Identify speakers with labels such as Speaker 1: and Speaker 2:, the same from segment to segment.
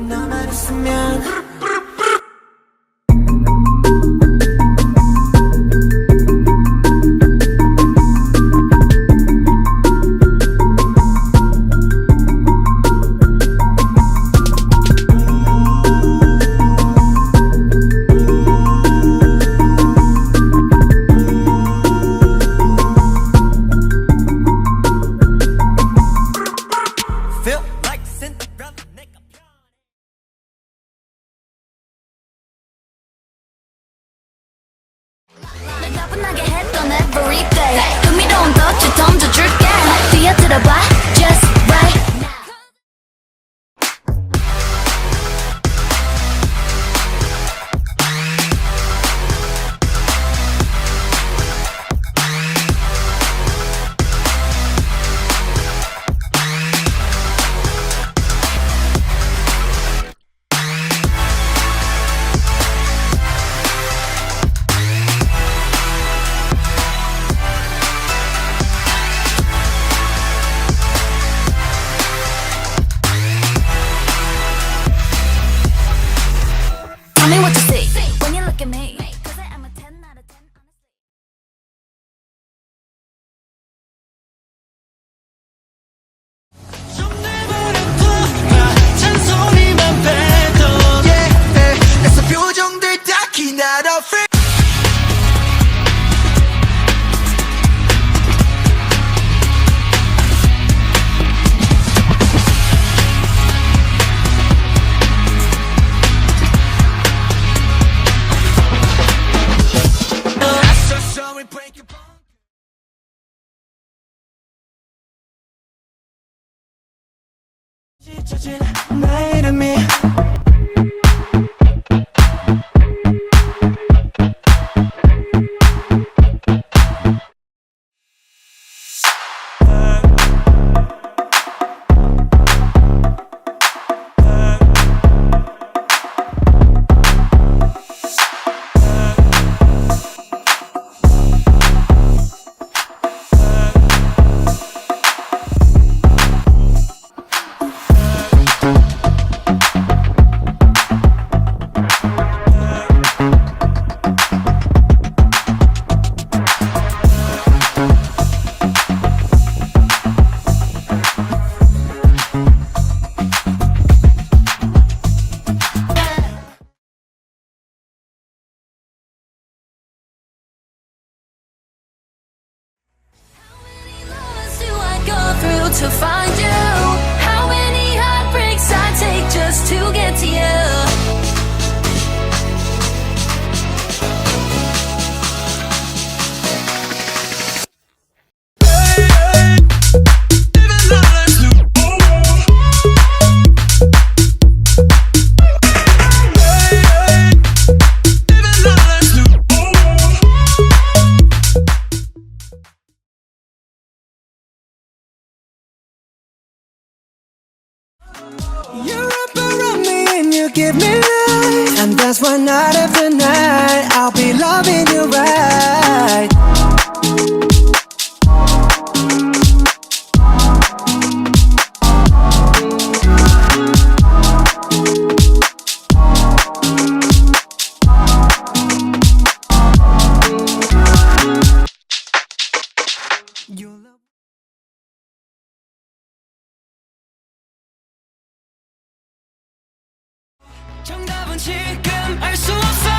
Speaker 1: 너만 있으면
Speaker 2: 나분하게 했던 every day 흥미로운 덫을 던져줄게 뛰어들어봐 just right now Tell me what you see when you look at me. 'Cause I am a 10 out of 10, honestly.
Speaker 1: 좀 내버려둬 나 잔소리만 빼도 yeah, 내서 표정들 딱히 not afraid So we break your bone 찢어진 나의 이름이
Speaker 2: To find you, how many heartbreaks I take just to get to you.
Speaker 1: You're up around me and you give me life and that's why night after night I'll be loving you right 정답은 지금 알 수 없어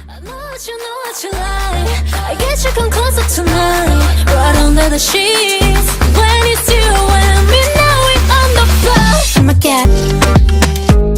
Speaker 2: I know what you like. I get you come closer tonight, right under the sheets. When it's you and me, now we on the floor. I'm a cat.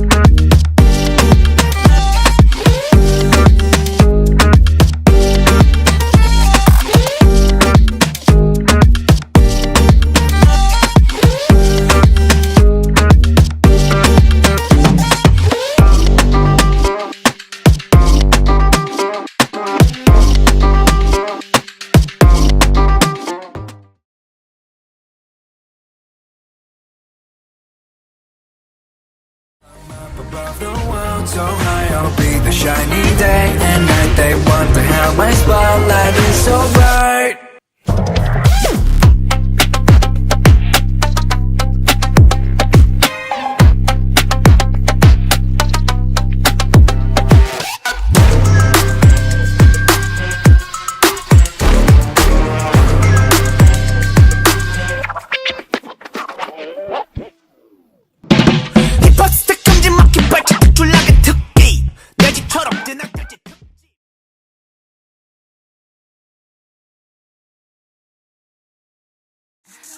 Speaker 1: so high, I'll be the shiny day and night. They wonder how my spotlight is so bright.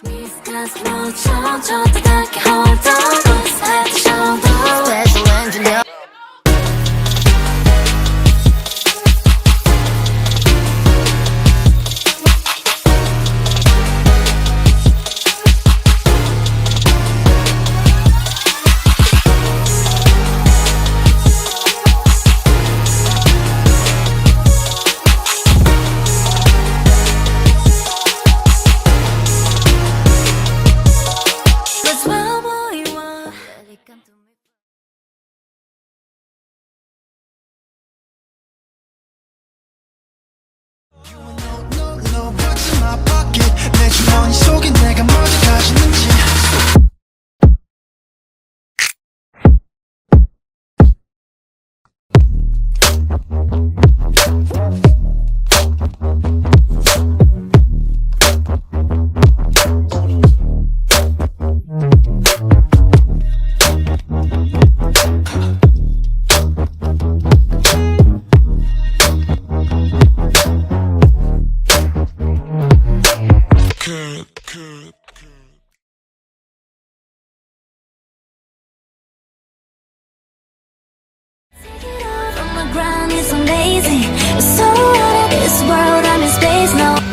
Speaker 2: Miscast 모쳐 저렇게 hold on 살짝 shoulder Special engineer ground is amazing. It's so out of this world. I'm in space now.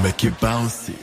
Speaker 3: Make it bouncy.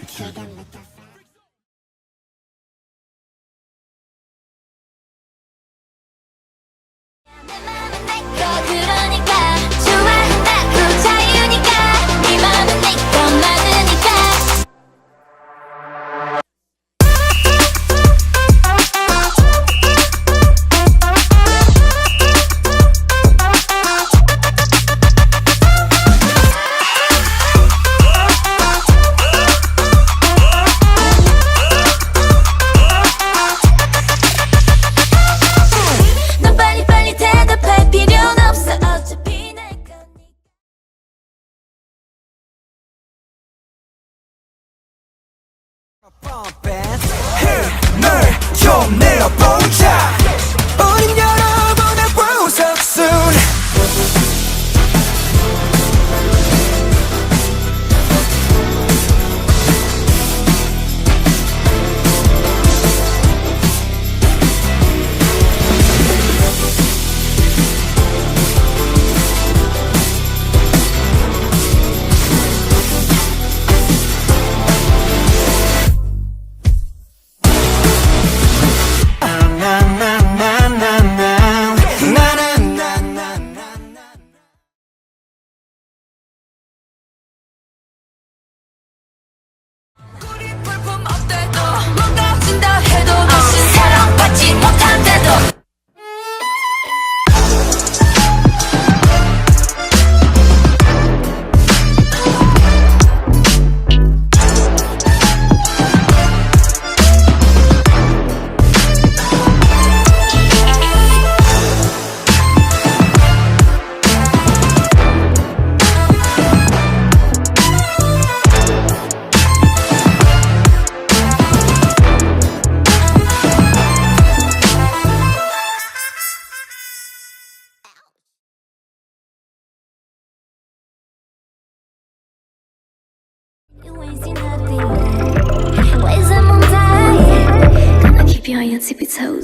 Speaker 2: tippy toes.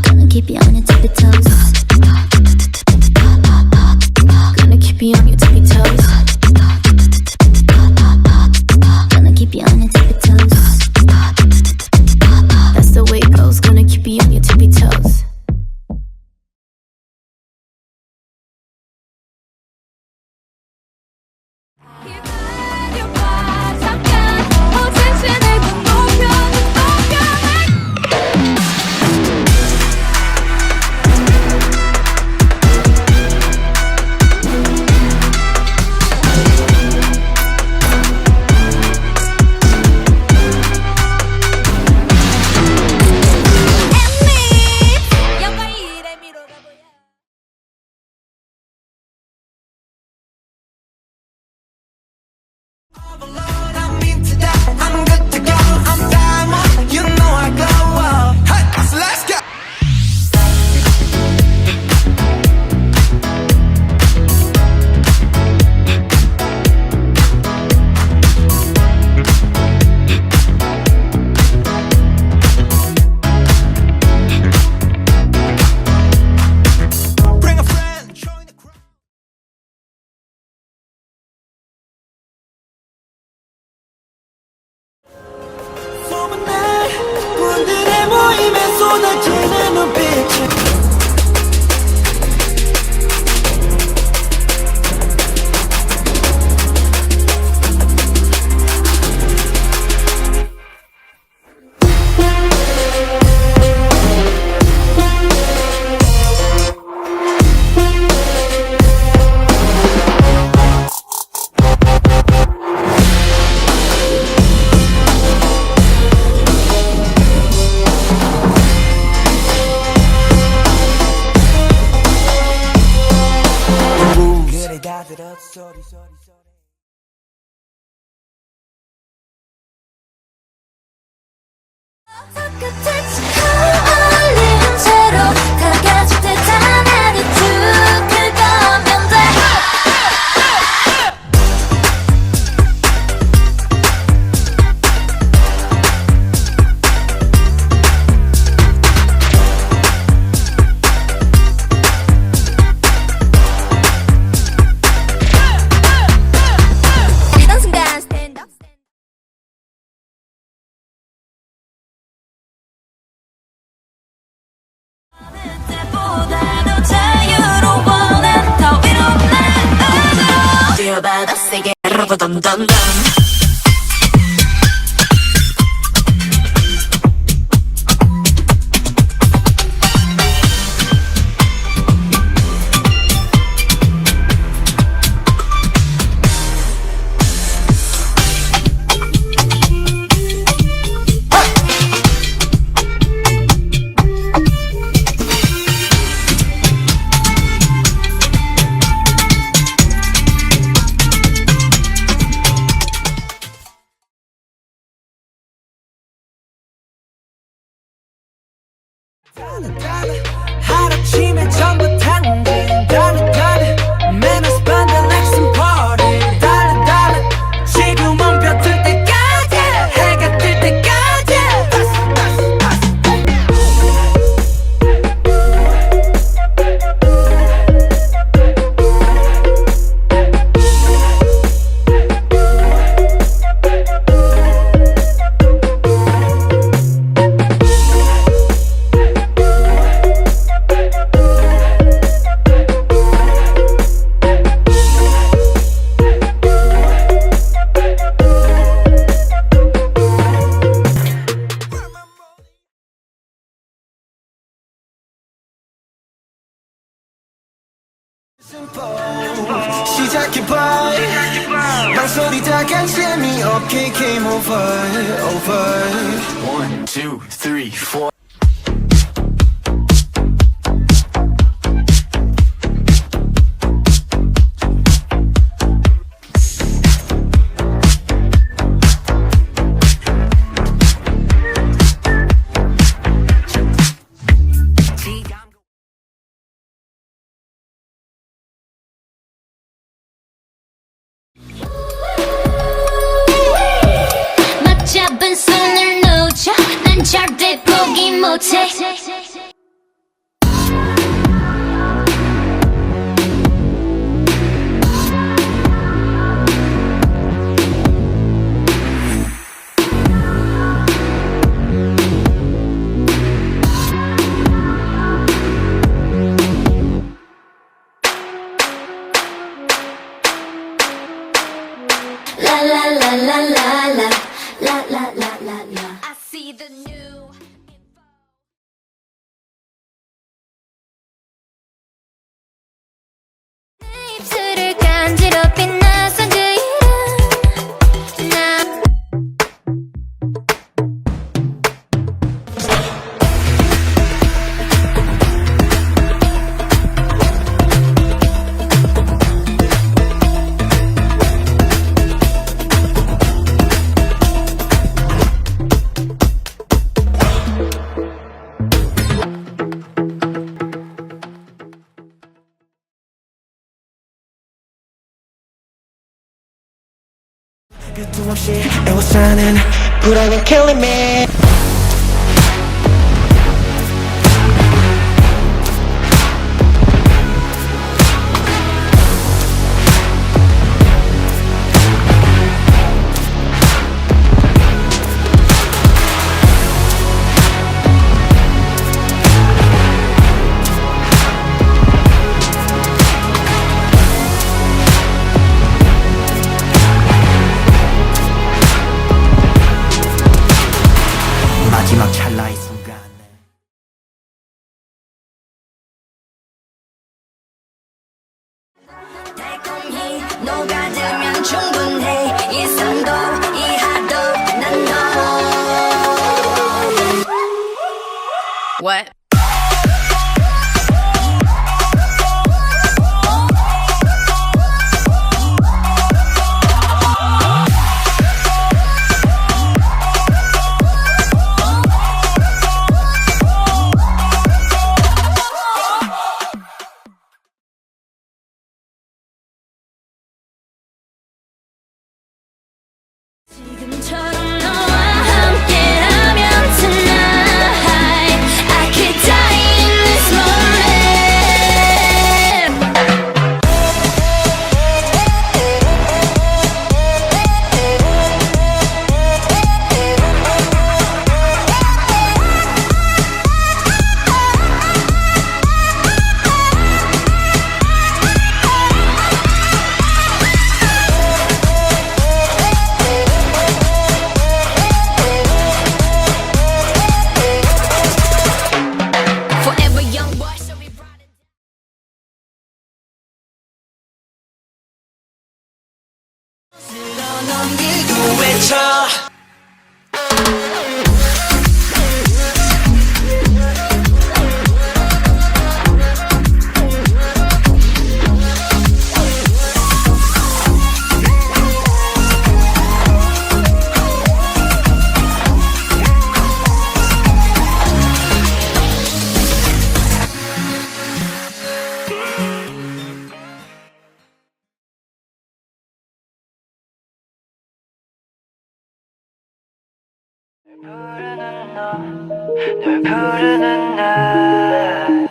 Speaker 2: Gonna keep you on your tippy toes. Gonna keep you on your tippy toes. Gonna keep you on your tippy toes. That's the way it goes. Gonna keep you on your tippy toes.
Speaker 1: 분들의 모임에 쏟아지는 눈빛
Speaker 2: 받아 세게 던던던
Speaker 1: 하루침에 전부 당긴 달래 Man I spend the next party 달래 지금은 벼 뜰 때까지 해가 뜰 때까지 시작해봐 망설이 다간 재미없게 game over
Speaker 3: 1, 2, 3, 4
Speaker 2: 잡은 손을 놓 거지. La la la la la la la la la la la. I see the new. 내 입술을 간지럽힌 낯선 그 이름 나
Speaker 1: 끝도 없이 애워싸는 불안은 killing me. 마지막 찰나의 순간에
Speaker 2: 달콤히 녹아들면 충분해 이상도 이하도 난 너.
Speaker 4: What?
Speaker 2: 지금처럼 너와 함께라면 tonight I could die in this moment. Forever young boy shall be brought in.
Speaker 1: 넘기고 외쳐 널 부르는 날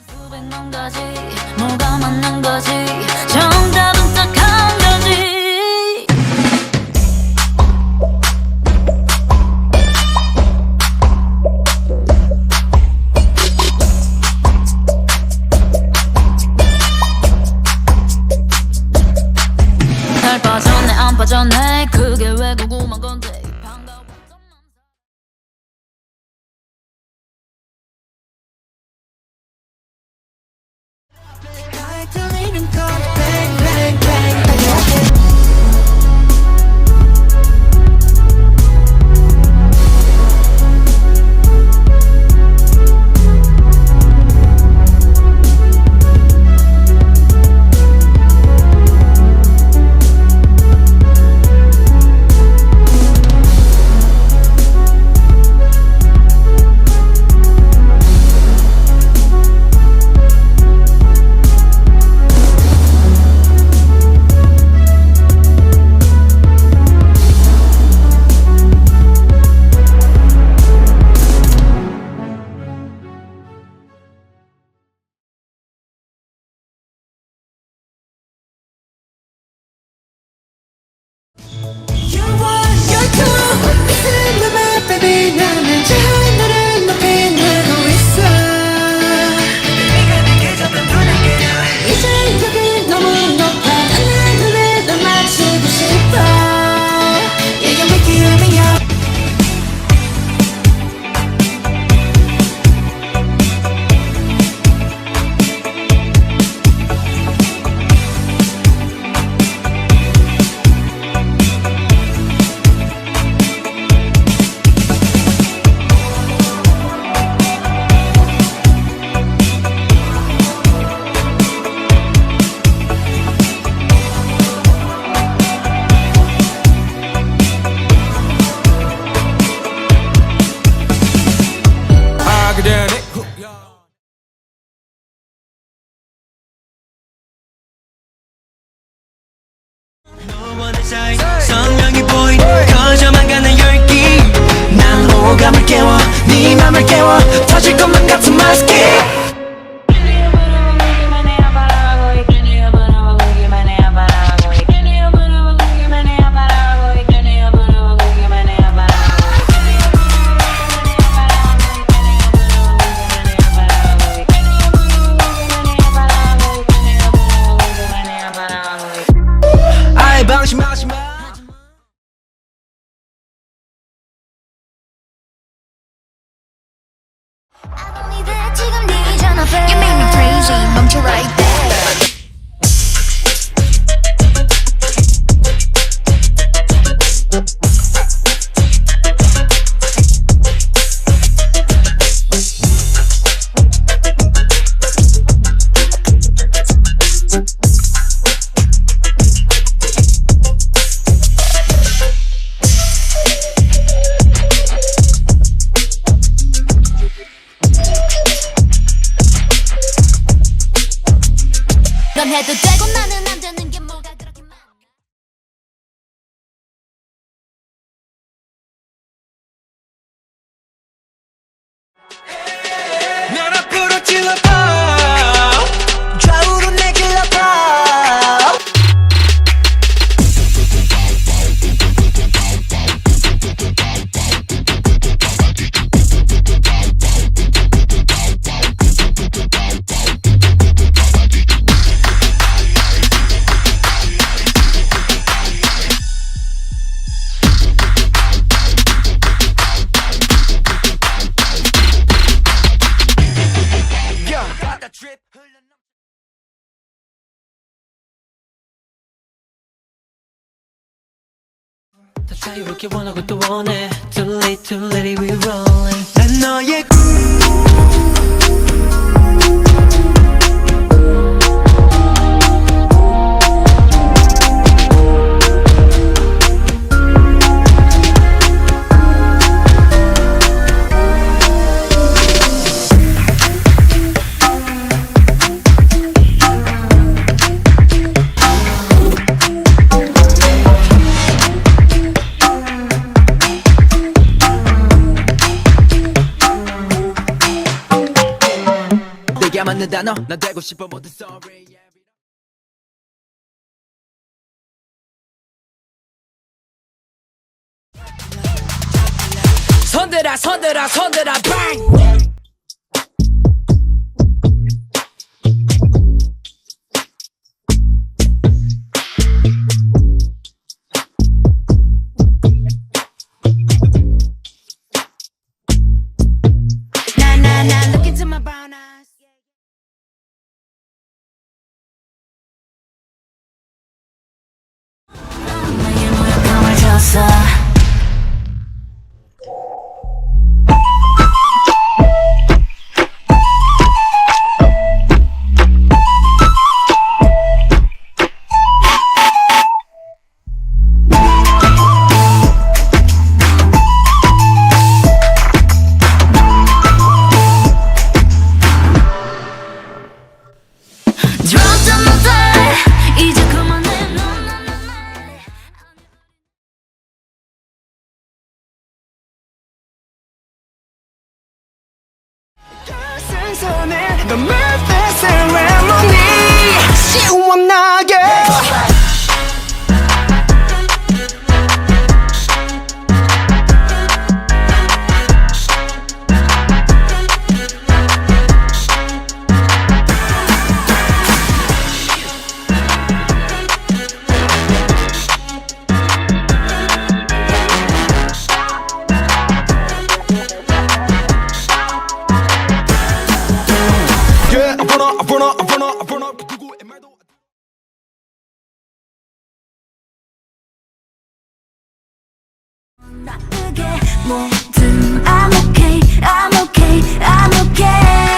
Speaker 2: 수백만 가지 뭐가 맞는 거지 정답은 딱 한 가지. 날 빠졌네 안 빠졌네 그게 왜 궁금한 건데.
Speaker 1: 선명히 보이는 커져만 가는 열기 난 호감을 깨워 네 맘을 깨워 터질 것만 같은 마스크 아이 방심하지 마
Speaker 2: I believe it 지금 네잖아 babe You make me crazy 멈춰 right there 넌 해도 되고 나는 안 되는 게 뭐가 그렇게 많아
Speaker 1: 난 앞으로 찔러봐 좌우로 내 길러봐 더 자유롭게 원하고 또 원해 Too late, too late, we rolling 난 너의 내가 맞는 단어 난 되고 싶어 모든 sorry 손들아 손들아 손들아 bang nah, look into my brown eyes
Speaker 2: 나의 모욕감을 줬어 Drop down the dial 이제 그만해
Speaker 1: 손에 The birthday ceremony 시원하게 I burn up 누구의 말도
Speaker 2: 나쁘게 뭐든 I'm okay, I'm okay, I'm okay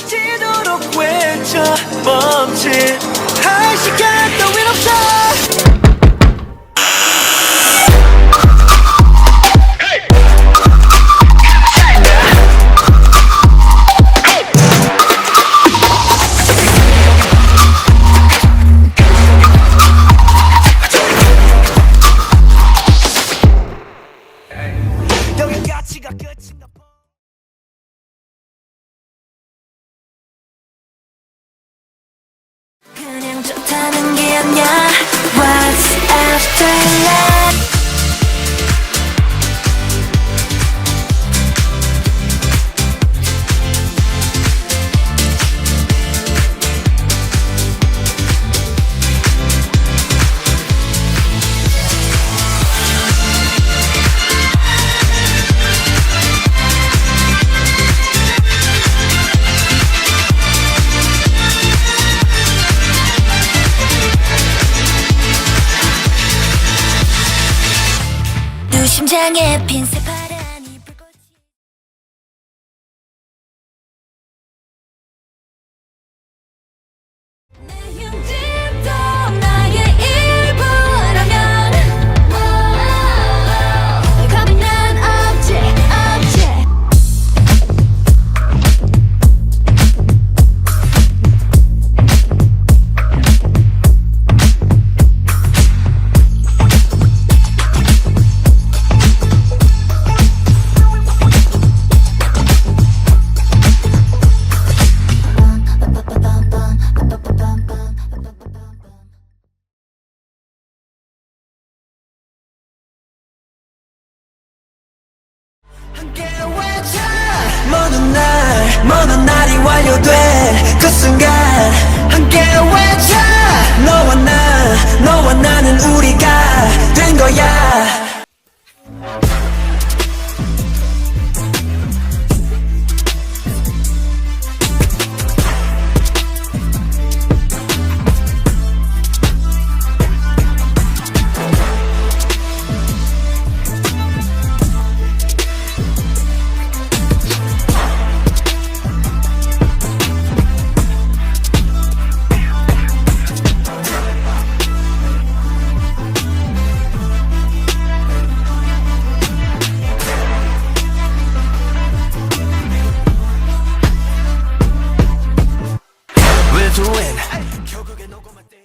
Speaker 1: 지도록 외쳐 멈칫할 시간 따윈 없어. 여기까지가 끝인가 봐.
Speaker 2: 그냥 좋다는 게 아니야. What's after love? 두 심장에 핀 새파란 이 불꽃이 내 형집도 나의 일부라면 겁이 난 없지 없지.
Speaker 1: 함께 외쳐 먼 날이 완료된 그 순간 함께 외쳐 너와 나는 우리가 된 거야. 결국에 녹음할 때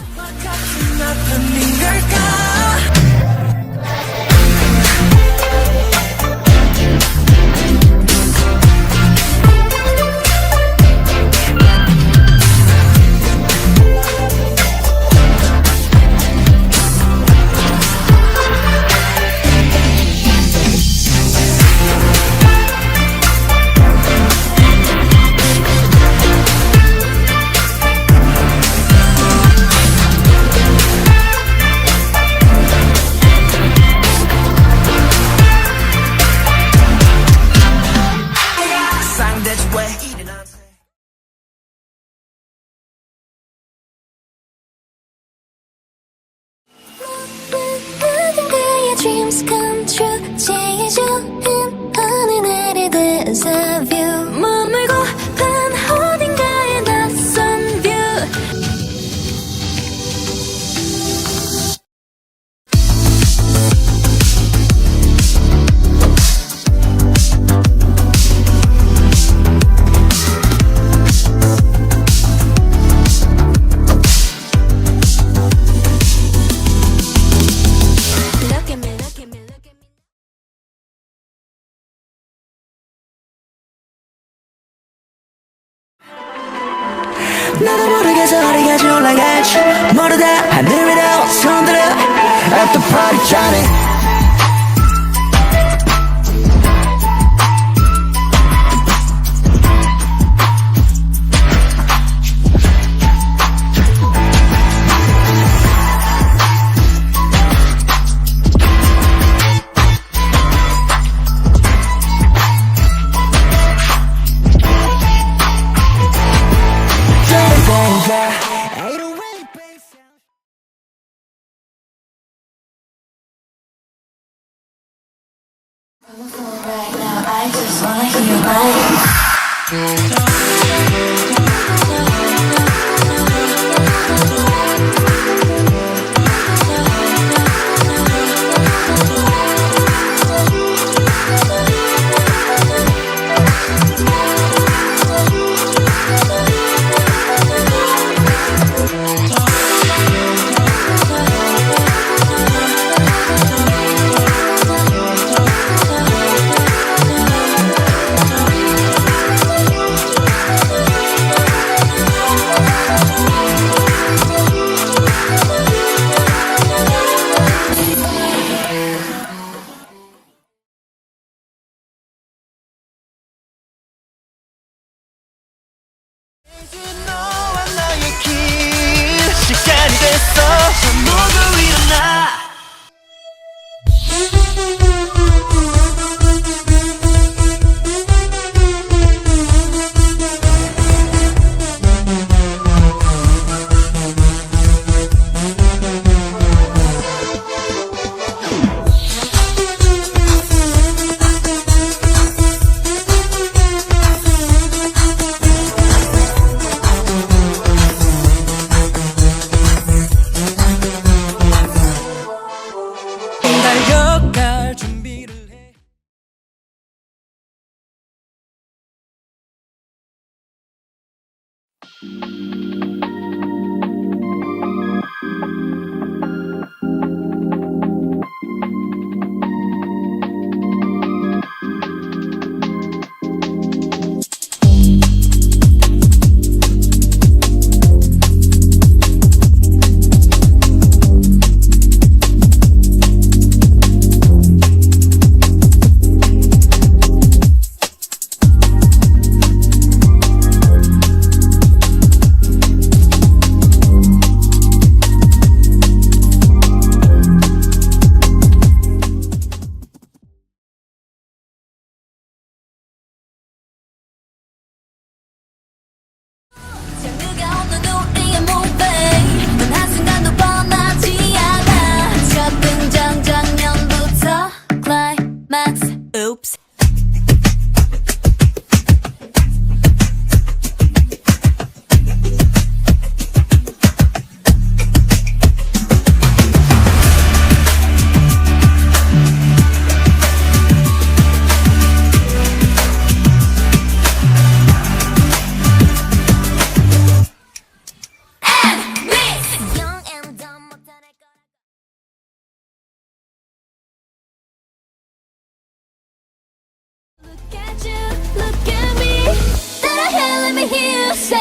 Speaker 1: 같은 나쁜 걸까.
Speaker 2: 어딘가의 dreams come true. 제일 좋은 어느 날의 deja vu. 머물고픈 어딘가의 낯선 view.
Speaker 1: 나도 모르게 저리까지 올라갈지 모르다 하늘 위로 손들어 At the party Johnny.
Speaker 2: just wanna hear your body.
Speaker 1: 너와 나의 길 시간이 됐어 모두 일어나 달려갈 준비를 해
Speaker 2: 누가 없는 우리의 movie 넌 한순간도 뻔하지 않아 첫 등장 장면부터 climax oops young and dumb 못할 거라 Look at you, look at me 따라해 let me hear you say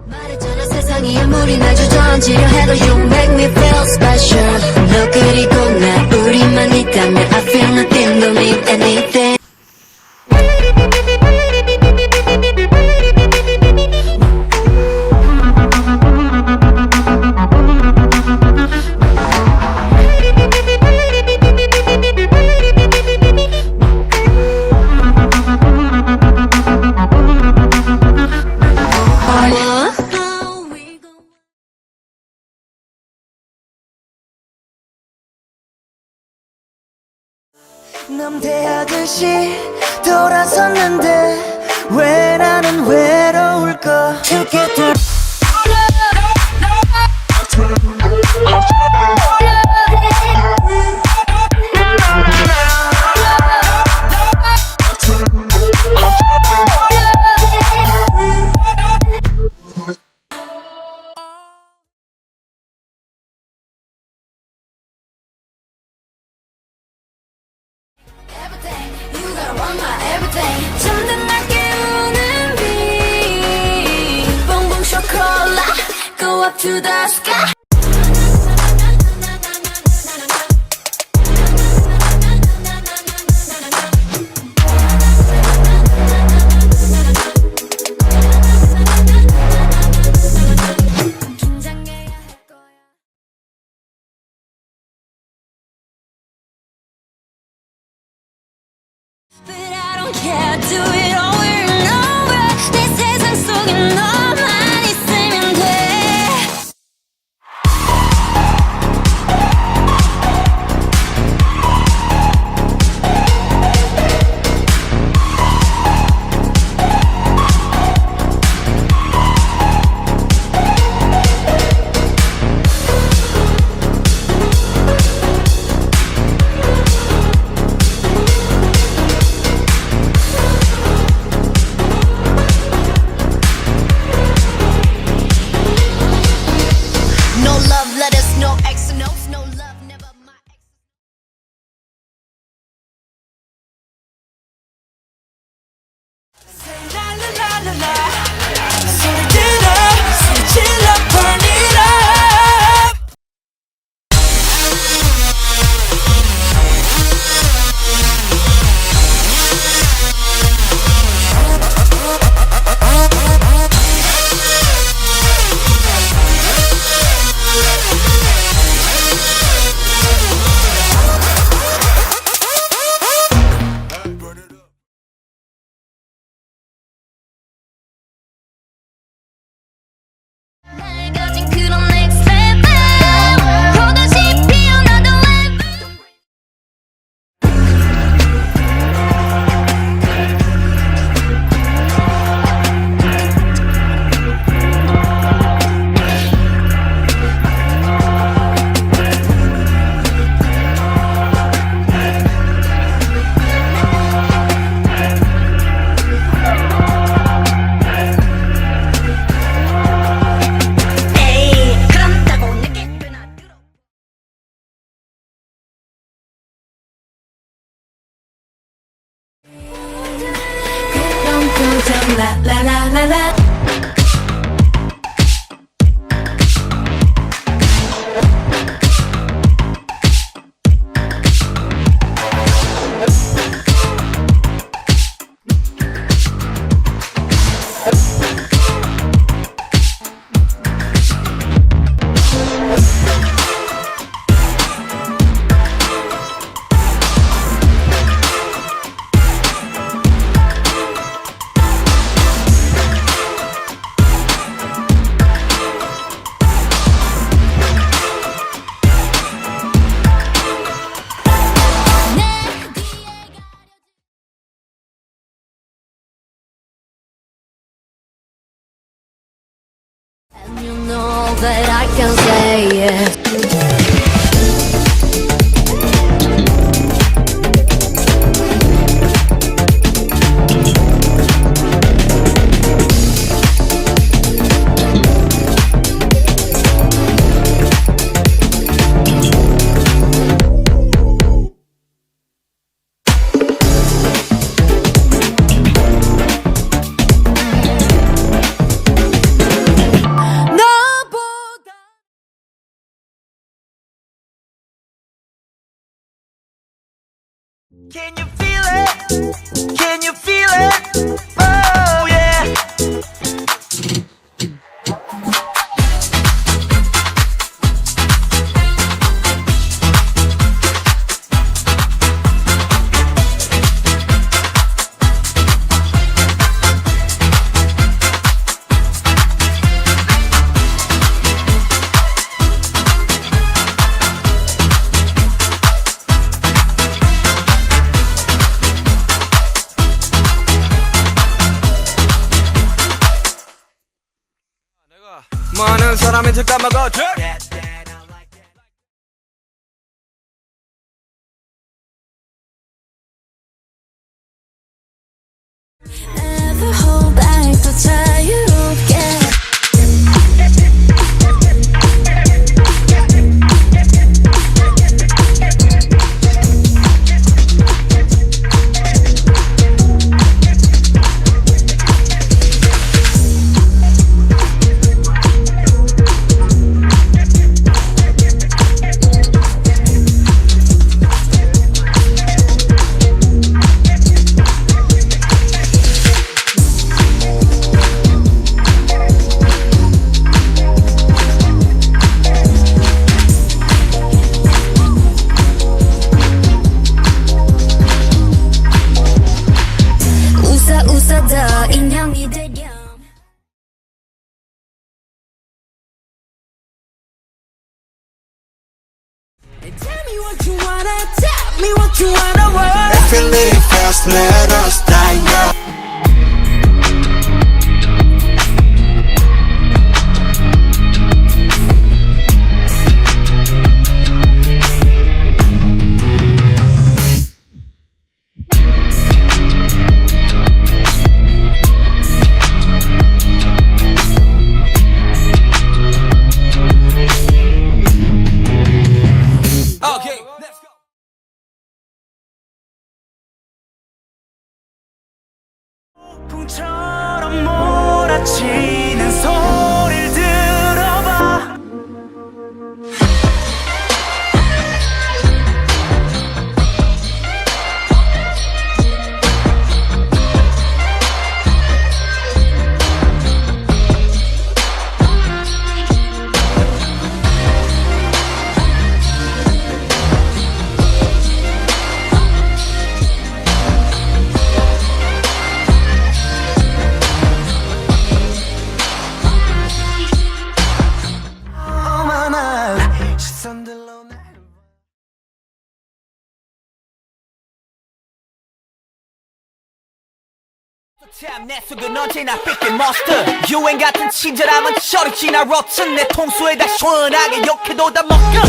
Speaker 2: 말했잖아 세상이 아무리 날 주저앉으려 해도 You make me feel special 너 그리고 나 우리만 있다면 I feel nothing don't need anything
Speaker 1: 남대하듯이 돌아섰는데 왜 나는 외로울까 Together
Speaker 2: You gotta want my everything 잠든 날 깨우는 빛 Boom boom chocolate Go up to the sky 너만 있으면 돼. No love letters, no X notes, no love, never my ex.
Speaker 1: La la la la la. 소리 질러, 소리 질러, burn it up.
Speaker 2: 날 가진 그런 next level 또다시 피어나던 level. 에이 그렇다고 내게 꽤나 끌어. 그런 표정 라라라라라. And you know that I can say it.
Speaker 1: 너보다. Can you feel it? Can you feel it? Oh yeah. 많은 사람이 잠깐만
Speaker 5: Just let us die young.
Speaker 1: Okay, let's go. 풍처럼 몰아치는 소리를 들어봐. 시선들로 날 내 속은 언제나 삐끗 머스터 유행 같은 친절함은 저리 지나 rotten 내 통수에 다 시원하게 욕해도 다 먹여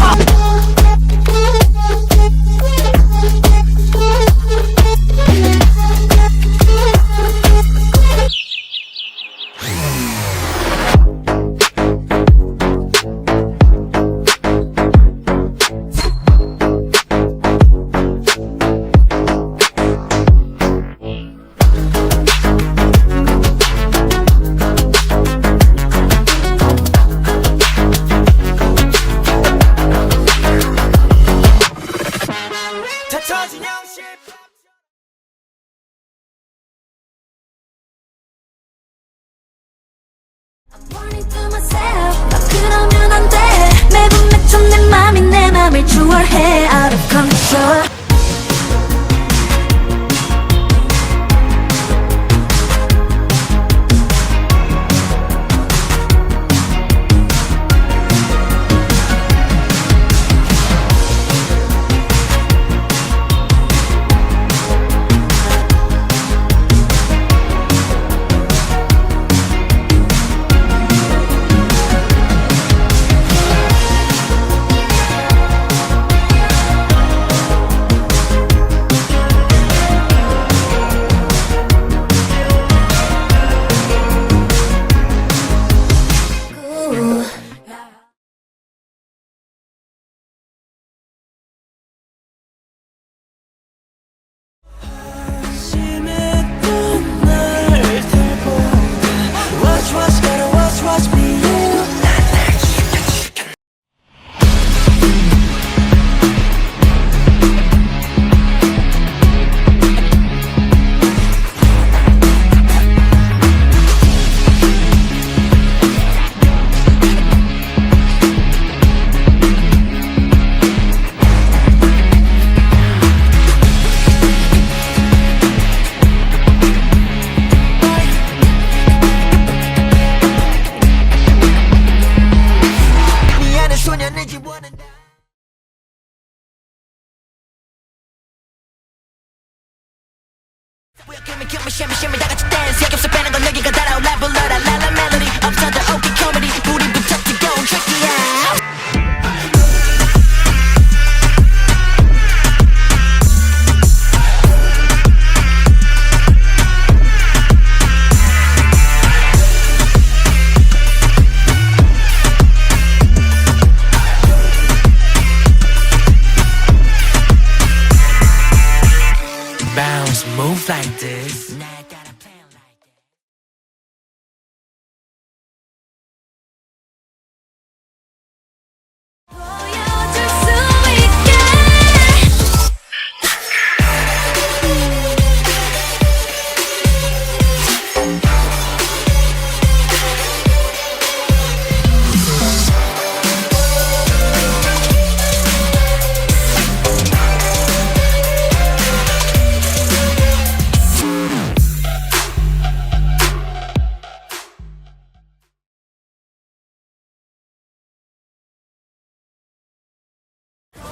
Speaker 1: 터진 형식
Speaker 2: Warning to myself 나 그러면 안돼 매번 맺혀 내 맘이 내 맘을 추월해 out of control
Speaker 1: shimmy shimmy 다 같이 dance 여기 없어 빼는 건 내기가 따라올 라 불러라 라라 멜로디 없어도 오케이 코미디 우리부터 뜨거운 check it out bounce move like this
Speaker 2: 보여줄 수 있게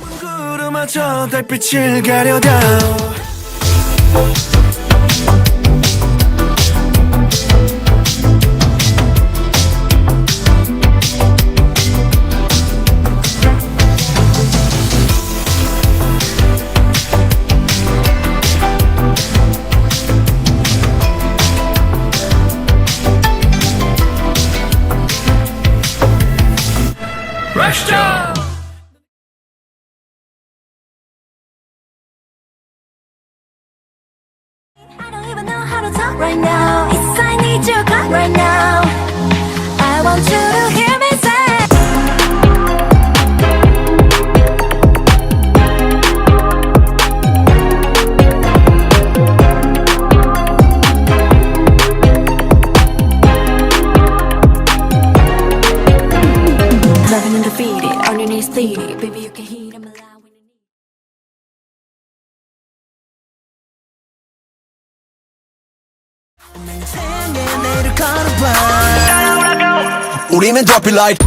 Speaker 1: 구름마저 달빛을 가려다
Speaker 2: I don't even know how to talk right now. It's I need you come right now. I want you to hear me say. Loving and defeated, on your knees pleading. Baby, you can hear them loud.
Speaker 1: 생의 내일을 걸어봐
Speaker 5: 우리는 drop it like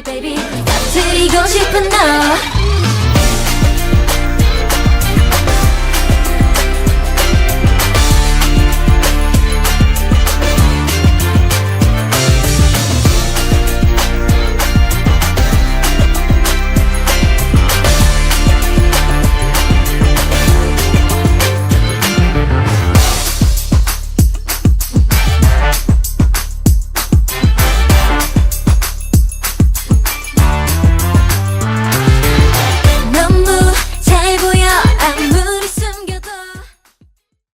Speaker 2: baby, 터뜨리고 싶은 너